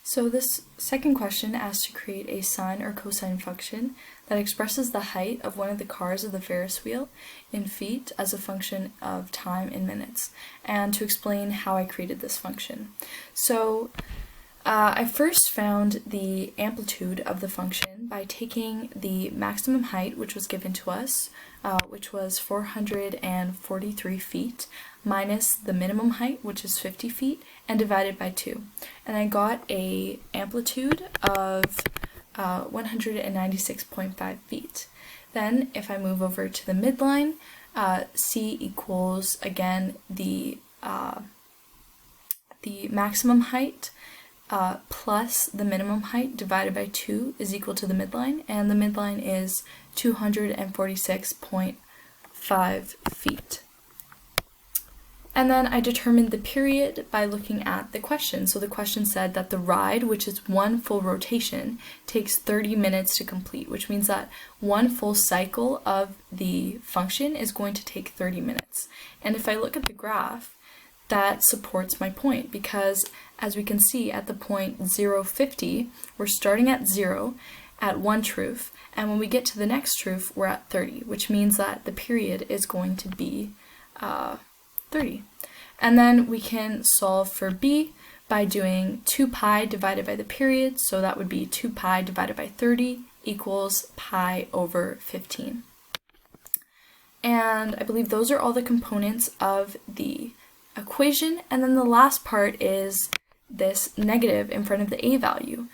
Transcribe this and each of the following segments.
So this second question asks to create a sine or cosine function that expresses the height of one of the cars of the Ferris wheel in feet as a function of time in minutes, and to explain how I created this function. So I first found the amplitude of the function by taking the maximum height, which was given to us, which was 443 feet, minus the minimum height, which is 50 feet, and divided by 2. And I got a amplitude of 196.5 feet. Then, if I move over to the midline, C equals, again, the maximum height plus the minimum height divided by 2 is equal to the midline, and the midline is 246.5 feet. And then I determined the period by looking at the question. So the question said that the ride, which is one full rotation, takes 30 minutes to complete, which means that one full cycle of the function is going to take 30 minutes. And if I look at the graph, that supports my point, because as we can see at the point 0, 50, we're starting at 0 at one truth, and when we get to the next truth, we're at 30, which means that the period is going to be 30. And then we can solve for b by doing 2 pi divided by the period, so that would be 2 pi divided by 30 equals pi over 15. And I believe those are all the components of the equation, and then the last part is this negative in front of the a value.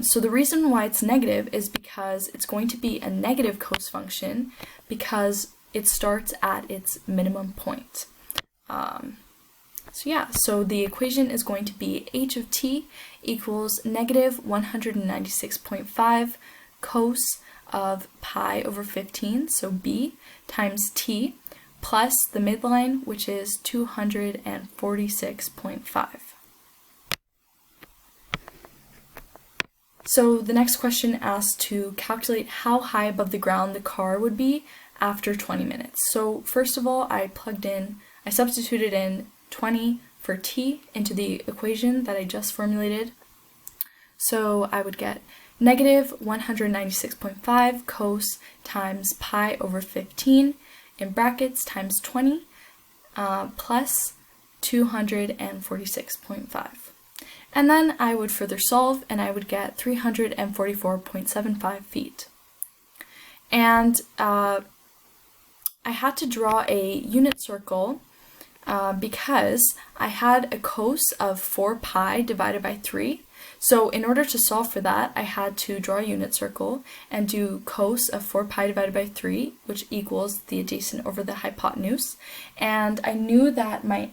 So the reason why it's negative is because it's going to be a negative cos function because it starts at its minimum point. So the equation is going to be h of t equals negative 196.5 cos of pi over 15, so b, times t, plus the midline, which is 246.5. So the next question asks to calculate how high above the ground the car would be after 20 minutes. So first of all, I substituted in 20 for t into the equation that I just formulated. So I would get negative 196.5 cos times pi over 15 in brackets times 20 plus 246.5. And then I would further solve and I would get 344.75 feet. And I had to draw a unit circle because I had a cos of 4 pi divided by 3. So in order to solve for that, I had to draw a unit circle and do cos of 4 pi divided by 3, which equals the adjacent over the hypotenuse. And I knew that my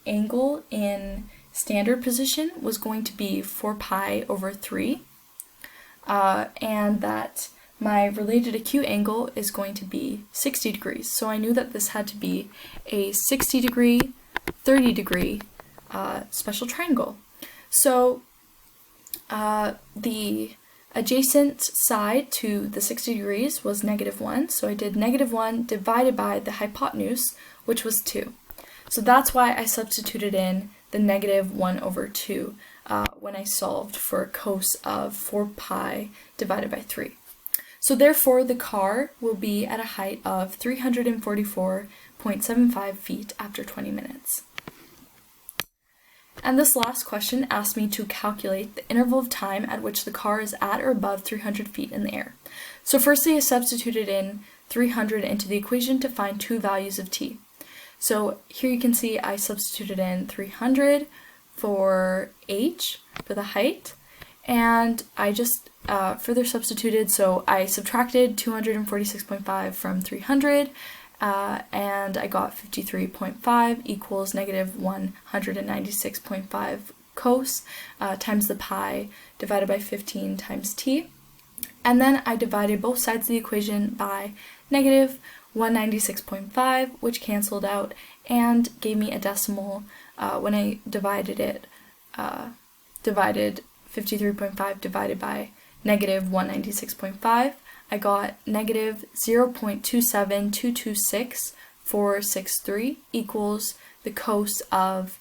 angle in standard position was going to be 4 pi over 3, and that my related acute angle is going to be 60 degrees. So I knew that this had to be a 60 degree, 30 degree special triangle. So the adjacent side to the 60 degrees was -1, so I did -1 divided by the hypotenuse, which was 2. So that's why I substituted in the -1 over 2 when I solved for cos of 4 pi divided by 3. So therefore the car will be at a height of 344.75 feet after 20 minutes. And this last question asks me to calculate the interval of time at which the car is at or above 300 feet in the air. So firstly, I substituted in 300 into the equation to find two values of t. So here you can see I substituted in 300 for h, for the height, and I just further substituted, so I subtracted 246.5 from 300, and I got 53.5 equals -196.5 cos times the pi divided by 15 times t. And then I divided both sides of the equation by -196.5, which canceled out and gave me a decimal when I divided it, divided 53.5 divided by -196.5. I got -0.27226,463 equals the cos of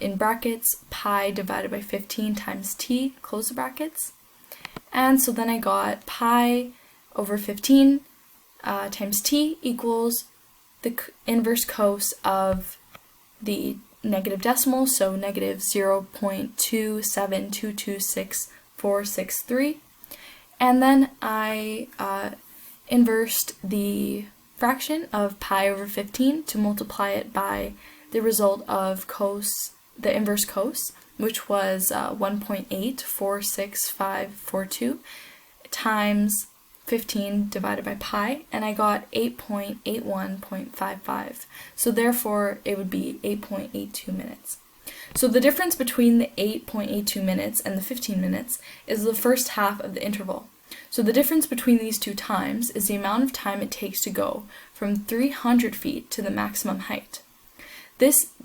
in brackets pi divided by 15 times t, close the brackets. And so then I got pi over 15 times t equals the inverse cos of the negative decimal, so negative 0.272266463. And then I inversed the fraction of pi over 15 to multiply it by the result of the inverse cos, which was 1.846542 times 15 divided by pi, and I got 8.81.55. So therefore, it would be 8.82 minutes. So the difference between the 8.82 minutes and the 15 minutes is the first half of the interval. So the difference between these two times is the amount of time it takes to go from 300 feet to the maximum height.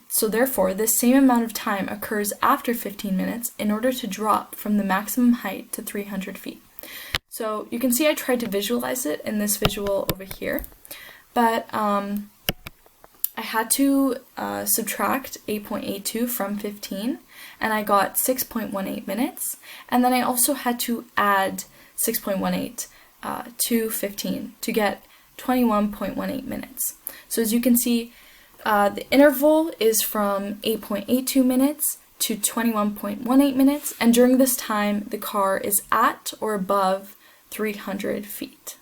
So therefore, this same amount of time occurs after 15 minutes in order to drop from the maximum height to 300 feet. So you can see I tried to visualize it in this visual over here, but I had to subtract 8.82 from 15, and I got 6.18 minutes, and then I also had to add 6.18 to 15 to get 21.18 minutes. So as you can see, the interval is from 8.82 minutes to 21.18 minutes, and during this time the car is at or above 300 feet.